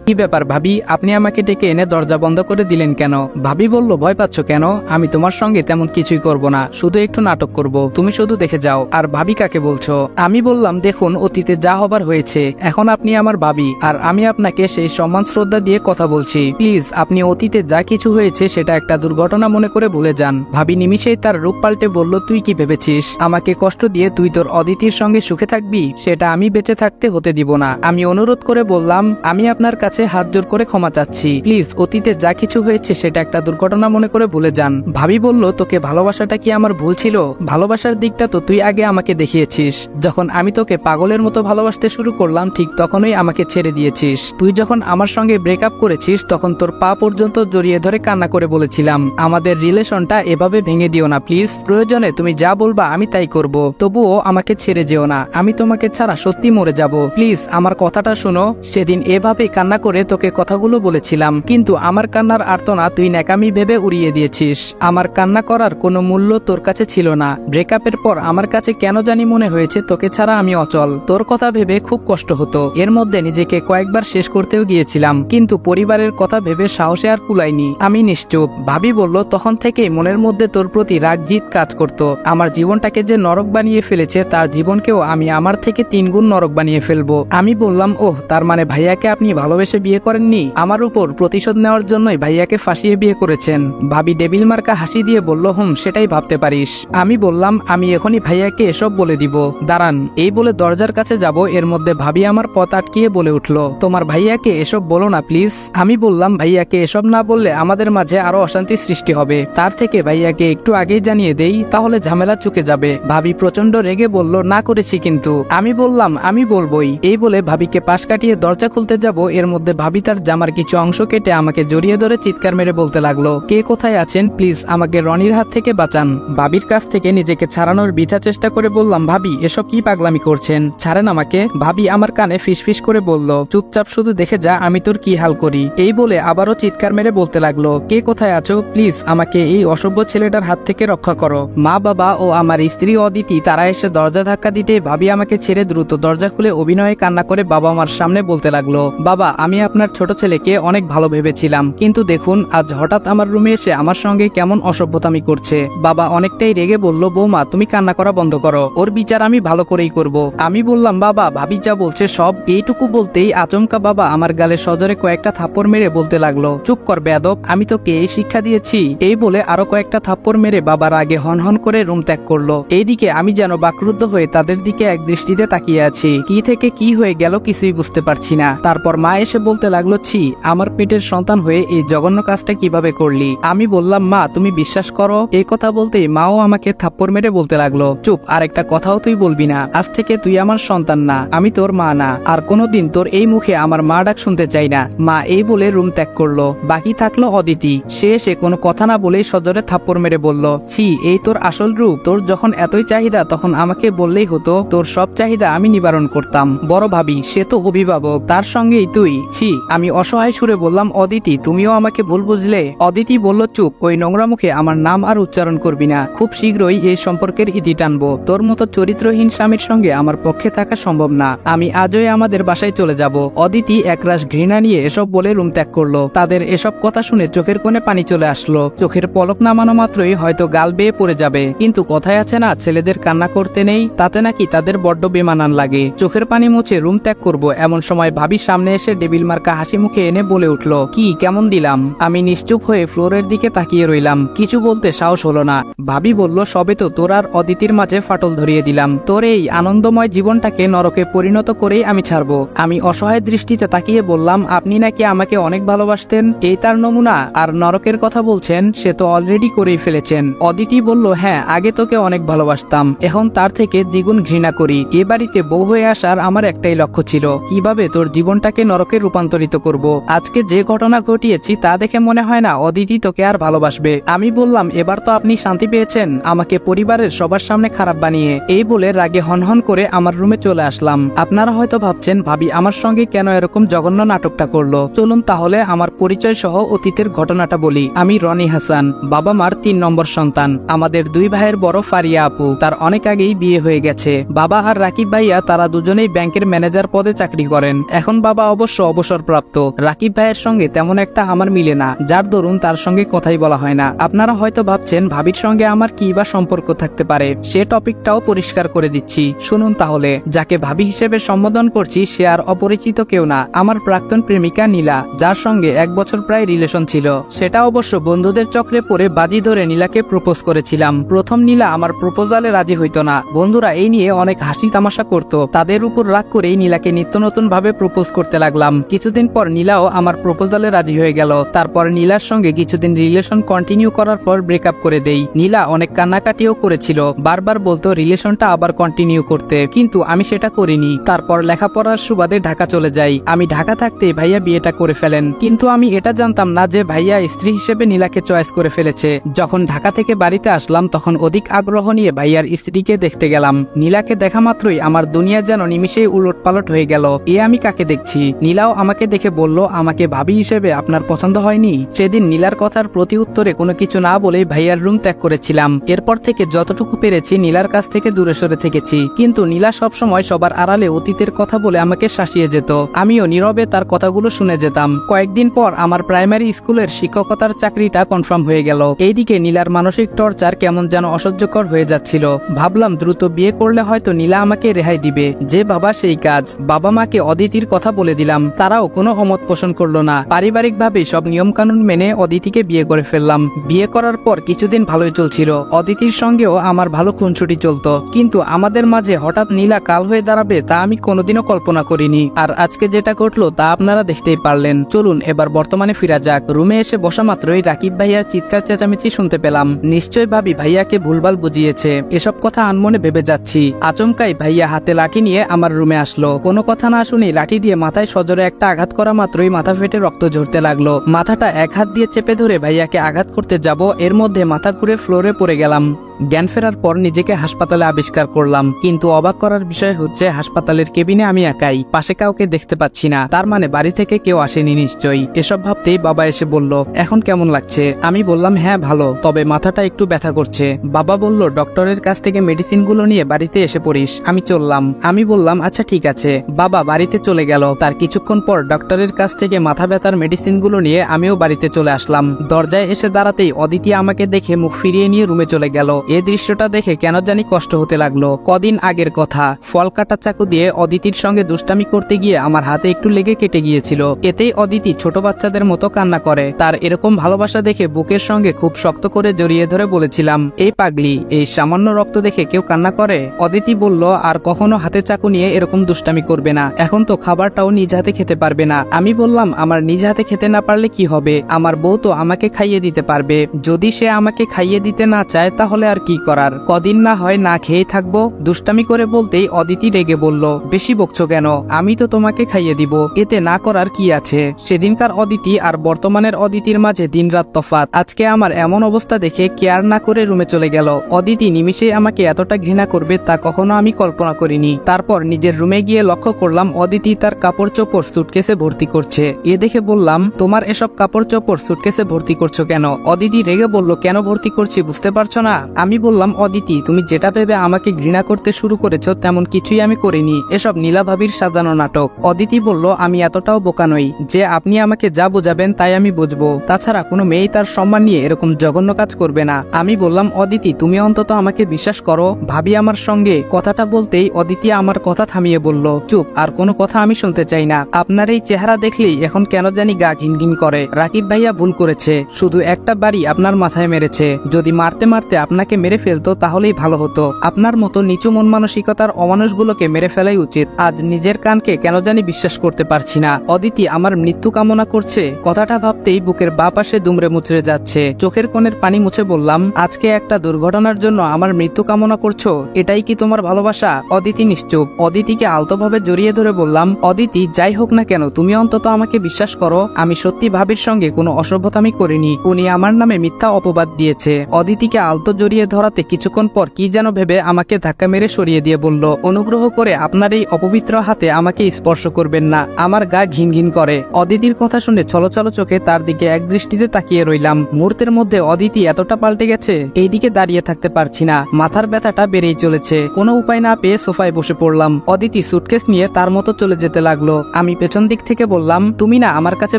কি ব্যাপার ভাবি, আপনি আমাকে ডেকে এনে দরজা বন্ধ করে দিলেন কেন? ভাবি বলল, ভয় পাচ্ছ কেন? আমি তোমার সঙ্গে তেমন কিছুই করব না, শুধু একটু নাটক করব, তুমি শুধু দেখে যাও। আর ভাবি কাকে বলছো? আমি বললাম, দেখুন অতীতে যা হবার হয়েছে, এখন আপনি আমার ভাবি আর আমি আপনাকে সেই সম্মান শ্রদ্ধা দিয়ে কথা বলছি। প্লিজ আপনি অতীতে যা কিছু হয়েছে সেটা একটা দুর্ঘটনা মনে করে ভুলে যান। ভাবি নিমিষেই তার রূপ পাল্টে বলল, তুই কি ভেবেছিস আমাকে কষ্ট দিয়ে তুই তোর অদিতির সঙ্গে সুখে থাকবি? সেটা আমি বেঁচে থাকতে হতে দিব না। আমি অনুরোধ করে বললাম, আমি আপনার কাছে হাত জোর করে ক্ষমা চাচ্ছি, প্লিজ অতীতে যা কিছু হয়েছে সেটা একটা দুর্ঘটনা মনে করে ভুলে যান। ভাবি বলল, তোকে ভালোবাসাটা কি আমার ভুল ছিল? ভালোবাসার দিকটা তো তুই আগে আমাকে দেখিয়েছিস। যখন আমি তোকে পাগলের মতো ভালোবাসতে শুরু করলাম ঠিক তখনই আমাকে ছেড়ে দিয়েছিস। তুই যখন আমার সঙ্গে ব্রেকআপ করেছিস তখন তোর পা পর্যন্ত জড়িয়ে ধরে কান্না করে বলেছিলাম, আমাদের রিলেশনটা এভাবে ভেঙে দিও না প্লিজ, প্রয়োজনে তুমি যা বলবা আমি তাই করব, তবুও আমাকে ছেড়ে যেও না, আমি তোমাকে ছাড়া সত্যি মরে যাব, প্লিজ আমার কথাটা শোনো। সেদিন এভাবেই কান্না করে তোকে কথাগুলো বলেছিলাম, কিন্তু আমার কান্নার আর্তনা তুই ন্যাকামি ভেবে উড়িয়ে দিয়েছিস। আমার কান্না করার কোনো মূল্য তোর কাছে ছিল না। ব্রেকআপের পর আমার কাছে কেন জানি মনে হয়েছে তোকে ছাড়া আমি অচল। তোর কথা ভেবে খুব কষ্ট হতো, এর মধ্যে নিজেকে কয়েকবার শেষ করতেও গিয়েছিলাম, কিন্তু পরিবারের কথা ভেবে সাহসে আর কুলাইনি, আমি নিশ্চুপ। ভাবি বলল, তখন থেকেই মনের মধ্যে তোর প্রতি রাগ জিত কাজ করত। আমার জীবনটাকে যে নরক বানিয়ে ফেলেছে তার জীবনকেও আমি আমার থেকে 3 গুণ নরক বানিয়ে ফেলবো। আমি বললাম, ওহ, তার মানে ভাইয়াকে আপনি ভালোবেসে বিয়ে করেননি, আমার উপর প্রতিশোধ নেওয়ার জন্যই ভাইয়াকে ফাঁসিয়ে বিয়ে করেছেন। ভাবি ডেবিল মার্কা হাসি দিয়ে বলল, সেটাই ভাবতে পারিস। আমি বললাম, আমি এখনই ভাইয়াকে এসব বলে দিব, দাঁড়ান। এই বলে দরজার কাছে যাব, এর মধ্যে ভাবি আমার পথ আটকিয়ে বলে উঠল, তোমার ভাইয়াকে এসব বলো না প্লিজ। আমি বললাম, ভাইয়াকে এসব না বললে আমাদের মাঝে আরো অশান্তি সৃষ্টি হবে, তার থেকে ভাইয়াকে একটু আগেই জানিয়ে দেই, তাহলে ঝামেলা চুকে যাবে। ভাবি প্রচন্ড রেগে বলল, না করেছি কিন্তু। আমি বললাম, আমি বলবোই। এই বলে ভাবিকে পাশ কাটিয়ে দরজা খুলতে যাব, এর মধ্যে ভাবি তার জামার কিছু অংশ কেটে আমাকে জড়িয়ে ধরে চিৎকার মেরে বলতে লাগলো, কে কোথায় আছেন, প্লিজ আমাকে রনির হাত থেকে বাঁচান। ভাবির কাছ থেকে নিজেকে ছাড়ানোর বৃথা চেষ্টা করে বললাম, ভাবি এসব কি পাগলামি করছেন, ছাড়েন আমাকে। ভাবি আমার কানে ফিসফিস করে বলল, চুপচাপ শুধু দেখে যা আমি তোর কি হাল করি। এই বলে আবারও চিৎকার মেরে বলতে লাগলো, কে কোথায় আছো, প্লিজ আমাকে এই অসভ্য ছেলেটার হাত থেকে রক্ষা করো। মা বাবা ও আমার স্ত্রী অদিতি তারা এসে দরজা ধাক্কা দিতে ভাবি আমাকে ছেড়ে দ্রুত দরজা খুলে অভিনয়ে কান্না করে বাবা মার সামনে বলতে লাগলো, বাবা আমি আপনার ছোট ছেলেকে অনেক ভালো ভেবেছিলাম, কিন্তু দেখুন আজ হঠাৎ আমার রুমে এসে আমার সঙ্গে কেমন অসভ্যতামি করছে। বাবা অনেকটাই রেগে বলল, বৌমা তুমি কান্না করা বন্ধ করো, ওর বিচার আমি ভালো করেই করব। আমি বললাম, বাবা ভাবি যা বলছে সব। এইটুকু বলতেই আচমকা বাবা আমার গালে সজোরে কয়েকটা থাপ্পড় মেরে বলতে লাগলো, চুপ কর বেয়াদব, আমি তোকে এই শিক্ষা দিয়েছি। এই বলে আরো কয়েকটা থাপ্পড় মেরে বাবার আগে হনহন করে রুম ত্যাগ করলো। এইদিকে আমি যেন বাকরুদ্ধ হয়ে তাদের দিকে এক দৃষ্টিতে তাকিয়ে আছি, কি থেকে কি হয়ে গেল কিছুই বুঝতে পারছি না। তারপর মা এসে বলতে লাগলো, ছি, আমার পেটের সন্তান হয়ে এই জঘন্য কাজটা কিভাবে করলি। আমি বললাম, মা তুমি বিশ্বাস করো। এই কথা বলতেই মাও আমাকে থাপ্পড় মেরে বলতে লাগলো, চুপ, আর একটা কথাও তুই বলবি না, আজ থেকে তুই আমার সন্তান না, আমি তোর মা না, আর কোনোদিন তোর এই মুখে আমার মা ডাক শুনতে চাই না। মা এই বলে রুম ত্যাগ করলো। বাকি থাকলো অদিতি, সে এসে কোনো কথা না বলেই সজোরে থাপ্পড় মেরে বলল, ছি, এই তোর আসল রূপ, তোর যখন এতই চাহিদা তখন আমাকে বললেই হতো, তোর সব চাহিদা আমি নিবারণ করতাম। বড় ভাবি সে তো অভিভাবক, তার সঙ্গেই তুই, ছি। আমি অসহায় সুরে বললাম, অদিতি তুমিও আমাকে ভুল বুঝলে। অদিতি বলল, চুপ, ওই নোংরা মুখে আমার নাম আর উচ্চারণ করবি না, খুব শীঘ্রই এই সম্পর্কের ইতি টানবো, তোর মতো চরিত্রহীন স্বামীর সঙ্গে আমার পক্ষে থাকা সম্ভব না, আমি আজই আমাদের বাসায় চলে যাব। অদিতি একরাশ ঘৃণা নিয়ে এসব বলে রুম ত্যাগ করলো। তাদের এসব কথা শুনে চোখের কোণে পানি চলে আসলো, চোখের পলক নামানো মাত্রই হয়তো গাল বেয়ে পড়ে যাবে, কিন্তু কথায় আছে না, ছেলেদের কান্না করতে নেই, তাতে নাকি তাদের বড্ড বেমানান লাগে। চোখের পানি মুছে রুম ত্যাগ করবো এমন সময় ভাবির সামনে এসে ডেবিল মার্কা হাসি মুখে এনে বলে উঠলো, কি কেমন দিলাম। আমি নিশ্চুপ হয়ে ফ্লোরের দিকে তাকিয়ে রইলাম, কিছু বলতে সাহস হলো না। ভাবি বলল, সবে তো তোর আর অদিতির মাঝে ফাটল ধরিয়ে দিলাম, তোর এই আনন্দময় জীবনটাকে নরকে পরিণত করেই আমি ছাড়বো। আমি অসহায় দৃষ্টিতে তাকিয়ে বললাম, আপনি নাকি আমাকে অনেক ভালোবাসতেন, এই তার নমুনা, আর নরকের কথা বলছেন, সে তো অলরেডি করেই ফেলেছেন। অদিতি বলল, হ্যাঁ আগে তোকে অনেক ভালোবাসতাম, এখন তার থেকে দ্বিগুণ ঘৃণা করি। এ বাড়িতে বউ হয়ে আসার আমার একটাই লক্ষ্য ছিল, কিভাবে তোর জীবনটাকে নরকে রূপান্তরিত করব। আজকে যে ঘটনা ঘটিয়েছি তা দেখে মনে হয় না অদিতি তোকে আর ভালোবাসবে। আমি বললাম, এবার তো আপনি শান্তি পেয়েছেন, আমাকে পরিবারের সবার সামনে খারাপ বানিয়ে। এই বলে রাগে হনহন করে আমার রুমে চলে আসলাম। আপনারা হয়তো ভাবছেন ভাবি আমার সঙ্গে কেন এরকম জঘন্য নাটকটা করলো। চলুন তাহলে আমার পরিচয় সহ অতীতের ঘটনাটা বলি। আমি রনি হাসান, বাবা মার 3 নম্বর সন্তান। আমাদের 2 ভাইয়ের বড় ফারিয়া আপু, তার অনেক আগেই বিয়ে হয়ে গেছে। বাবা আর রাকিব ভাইয়া তারা দুজনেই ব্যাংকের ম্যানেজার পদে চাকরি করেন। এখন বাবা অবশ্য অবসরপ্রাপ্ত। রাকিব ভাইয়ের সঙ্গে তেমন একটা আমার মিলে না, যার দরুন তার সঙ্গে কথাই বলা হয় না। আপনারা হয়তো ভাবছেন ভাবির সঙ্গে আমার কি বা সম্পর্ক থাকতে পারে, সে টপিকটাও পরিষ্কার করে দিচ্ছি, শুনুন তাহলে। যাকে ভাবি হিসেবে সম্বোধন করছি সে আর অপরিচিত কেউ না, আমার প্রাক্তন প্রেমিকা নীলা, যার সঙ্গে 1 বছর প্রায় রিলেশন ছিল। সেটা অবশ্য বন্ধুদের চক্রে পড়ে বাজি ধরে নীলাকে প্রপোজ করেছিলাম। প্রথম নীলা আমার প্রপোজালে রাজি হইতো না, বন্ধুরা এই নিয়ে অনেক হাসি তামাশা করত। তাদের উপর রাগ করেই নীলাকে নিত্য নতুন ভাবে প্রপোজ করতে লাগলাম। কিছুদিন পর নীলাও আমার প্রপোজালে রাজি হয়ে গেল। তারপর নীলার সঙ্গে কিছুদিন রিলেশন কন্টিনিউ করার পর ব্রেকআপ করে দেই। নীলা অনেক কান্নাকাটিও করেছিল, বারবার বলতো রিলেশনটা আবার কন্টিনিউ করতে, কিন্তু আমি সেটা করিনি। তারপর লেখাপড়ার সুবাদে ঢাকা চলে যাই। আমি ঢাকা থাকতে ভাইয়া বিয়েটা করে ফেলেন, কিন্তু আমি এটা জানতাম না যে ভাইয়া স্ত্রী হিসেবে নীলাকে চয়েস করে ফেলেছে। যখন ঢাকা থেকে বাড়িতে আসলাম তখন অধিক আগ্রহ নিয়ে ভাইয়ার স্ত্রীকে দেখতে গেলাম। নীলাকে দেখা মাত্রই আমার দুনিয়া যেন নিমিষেই উলটপালট হয়ে গেল। এ আমি কাকে দেখছি? নীলাও আমাকে দেখে বলল, আমাকে ভাবি হিসেবে আপনার পছন্দ হয়নি? সেদিন নীলার কথার প্রতি উত্তরে কোনো কিছু না বলে ভাইয়ার রুম ত্যাগ করেছিলাম। এরপর থেকে যতটুকু পেরেছি নীলার কাছ থেকে দূরে সরে থেকেছি, কিন্তু নীলা সবসময় সবার আড়ালে অতীতের কথা বলে আমাকে শাসিয়ে যেত। আমিও নীরবে তার কথাগুলো শুনে যেতাম। কয়েকদিন পর আমার প্রাইমারি স্কুলের শিক্ষকতার চাকরিটা কনফার্ম হয়ে গেল। এইদিকে নীলার মানসিক টর্চার কেমন যেন অসহ্যকর হয়ে যাচ্ছিল। ভাবলাম দ্রুত বিয়ে করলে হয়তো নীলা আমাকে রেহাই দিবে, যে বাবা সেই কাজ। বাবা মাকে অদিতির কথা বলে দিলাম, তারাও কোনো অমত পোষণ করলো না। পারিবারিকভাবে সব নিয়ম কানুন মেনে অদিতিকে বিয়ে করে ফেললাম। বিয়ে করার পর কিছুদিন ভালোই চলছিল, অদিতির সঙ্গেও আমার ভালো খুনসুটি চলতো, কিন্তু আমাদের মাঝে হঠাৎ নীলা কাল হয়ে দাঁড়াবে তা আমি কোনোদিনও কল্পনা করিনি। আর আজকে যেটা ঘটলো তা আপনারা দেখতেই পারলেন। চলুন এবার বর্তমানে ফিরা যাক। রুমে এসে বসা মাত্রই রাকিব ভাইয়ার চিৎকার চেঁচামেচি শুনতে পেলাম। নিশ্চয় ভাবি ভাইয়াকে ভুলভাল বুঝিয়েছে, এসব কথা আনমনে ভেবে যাচ্ছি। আচমকাই ভাইয়া হাতে লাঠি নিয়ে আমার রুমে আসলো। কোনো কথা না শুনে লাঠি দিয়ে মাথায় সজোরে একটা আঘাত করা মাত্রই মাথা ফেটে রক্ত ঝরতে লাগলো। মাথাটা এক হাত দিয়ে চেপে ধরে ভাইয়াকে আঘাত করতে যাব, এর মধ্যে মাথা ঘুরে ফ্লোরে পড়ে গেলাম। জ্ঞান ফেরার পর নিজেকে হাসপাতালে আবিষ্কার করলাম, কিন্তু অবাক করার বিষয় হচ্ছে হাসপাতালের কেবিনে আমি একাই, পাশে কাউকে দেখতে পাচ্ছি না। তার মানে বাড়ি থেকে কেউ আসেনি নিশ্চয়ই। এসব ভাবতেই বাবা এসে বলল, এখন কেমন লাগছে? আমি বললাম হ্যাঁ ভালো, তবে মাথাটা একটু ব্যথা করছে। বাবা বলল ডক্টরের কাছ থেকে মেডিসিন গুলো নিয়ে বাড়িতে এসে পড়িস। আমি চললাম। আমি বললাম আচ্ছা ঠিক আছে। বাবা বাড়িতে চলে গেল। তার কিছুক্ষণ পর ডক্টরের কাছ থেকে মাথা ব্যথার মেডিসিন গুলো নিয়ে আমিও বাড়িতে চলে আসলাম। দরজায় এসে দাঁড়াতেই অদিতি আমাকে দেখে মুখ ফিরিয়ে নিয়ে রুমে চলে গেল। এই দৃশ্যটা দেখে কেন জানি কষ্ট হতে লাগলো। কদিন আগের কথা, ফল কাটা চাকু দিয়ে অদিতির সঙ্গে দুষ্টামি করতে গিয়ে আমার হাতে একটু লেগে কেটে গিয়েছিল। এতেই অদিতি ছোট বাচ্চাদের মতো কান্না করে। তার এরকম ভালোবাসা দেখে বুকের সঙ্গে খুব শক্ত করে জড়িয়ে ধরে বলেছিলাম, এই পাগলি, এই সামান্য রক্ত দেখে কেউ কান্না করে? অদিতি বলল, আর কখনো হাতে চাকু নিয়ে এরকম দুষ্টামি করবে না। এখন তো খাবারটাও নিজ হাতে খেতে পারবে না। আমি বললাম, আমার নিজ হাতে খেতে না পারলে কি হবে? আমার বউ তো আমাকে খাইয়ে দিতে পারবে। যদি সে আমাকে খাইয়ে দিতে না চায় তাহলে আর কি করার? কদিন না হয় না খেয়ে থাকবো। দুষ্টামি করে বলতেই অদিতি রেগে বলল, বেশি বকছো কেন? আমি তো তোমাকে খাইয়ে দিব, এতে না করার কি আছে? সেদিনকার অদিতি আর বর্তমানের অদিতির মাঝে দিনরাত তফাৎ। আজকে আমার এমন অবস্থা দেখে কেয়ার না করে রুমে চলে গেল। অদিতি নিমিষে আমাকে এতটা ঘৃণা করবে তা কখনো আমি কল্পনা করিনি। তারপর নিজের রুমে গিয়ে লক্ষ্য করলাম অদিতি তার কাপড় চোপড় সুটকেসে ভর্তি করছে। এ দেখে বললাম, তোমার এসব কাপড় চোপড় সুটকেসে ভর্তি করছো কেন? অদিতি রেগে বলল, কেন ভর্তি করছি বুঝতে পারছো না? আমি বললাম, অদিতি তুমি যেটা ভেবে আমাকে ঘৃণা করতে শুরু করেছো তেমন কিছুই আমি করিনি, এসব নীলা ভাবির সাজানো নাটক। অদিতি বলল, আমি এতটাও বোকা নই যে আপনি আমাকে যা বোঝাবেন তাই আমি বুঝবো। তাছাড়া কোনো মেয়ে তার সম্মান নিয়ে এরকম জঘন্য কাজ করবে না। আমি বললাম, অদিতি তুমি অন্তত আমাকে বিশ্বাস করো, ভাবি আমার সঙ্গে। কথাটা বলতেই অদিতি আমার কথা থামিয়ে বলল, চুপ, আর কোনো কথা আমি শুনতে চাই না। আপনার এই চেহারা দেখলেই এখন কেন জানি গা ঘিনঘিন করে। রাকিব ভাইয়া ভুল করেছে, শুধু একটা বাড়ি আপনার মাথায় মেরেছে। যদি মারতে মারতে আপনাকে মেরে ফেলতো তাহলেই ভালো হতো। আপনার মতো নিচু মন মানসিকতার অমানুষগুলোকে মেরে ফেলাই উচিত। আজ নিজের কানকে কেন জানি বিশ্বাস করতে পারছি না। অদিতি আমার মৃত্যু কামনা করছে, কথাটা ভাবতেই বুকের বাঁ পাশে দুমড়ে মুচড়ে যাচ্ছে। চোখের কোণের পানি মুছে বললাম, আজকে একটা দুর্ঘটনার জন্য আমার মৃত্যু কামনা করছো? এটাই কি তোমার ভালোবাসা? অদিতি নিশ্চুপ। অদিতিকে আলতোভাবে জড়িয়ে ধরে বললাম, অদিতি যাই হোক না কেন তুমি অন্তত আমাকে বিশ্বাস করো, আমি সত্যি ভাবির সঙ্গে কোনো অসভ্যতামি করিনি। উনি আমার নামে মিথ্যা অপবাদ দিয়েছে। অদিতিকে আলতো জড়িয়ে জড়িয়ে ধরাতে কিছুক্ষণ পর কি যেন ভেবে আমাকে ধাক্কা মেরে সরিয়ে দিয়ে বলল, অনুগ্রহ করে আপনার এই অপবিত্র হাতে আমাকে স্পর্শ করবেন না, আমার গা ঘিন ঘিন করে। অদিতির কথা শুনে ছলছল চোখে তার দিকে এক দৃষ্টিতে তাকিয়ে রইলাম। মুহূর্তের মধ্যে অদিতি এতটা পাল্টে গেছে, এইদিকে দাঁড়িয়ে থাকতে পারছি না, মাথার ব্যথাটা বেড়েই চলেছে। কোনো উপায় না পেয়ে সোফায় বসে পড়লাম। অদিতি সুটকেস নিয়ে তার মতো চলে যেতে লাগলো। আমি পেছন দিক থেকে বললাম, তুমি না আমার কাছে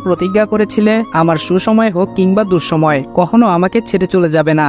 প্রতিজ্ঞা করেছিলে আমার সুসময় হোক কিংবা দুঃসময় কখনো আমাকে ছেড়ে চলে যাবে না।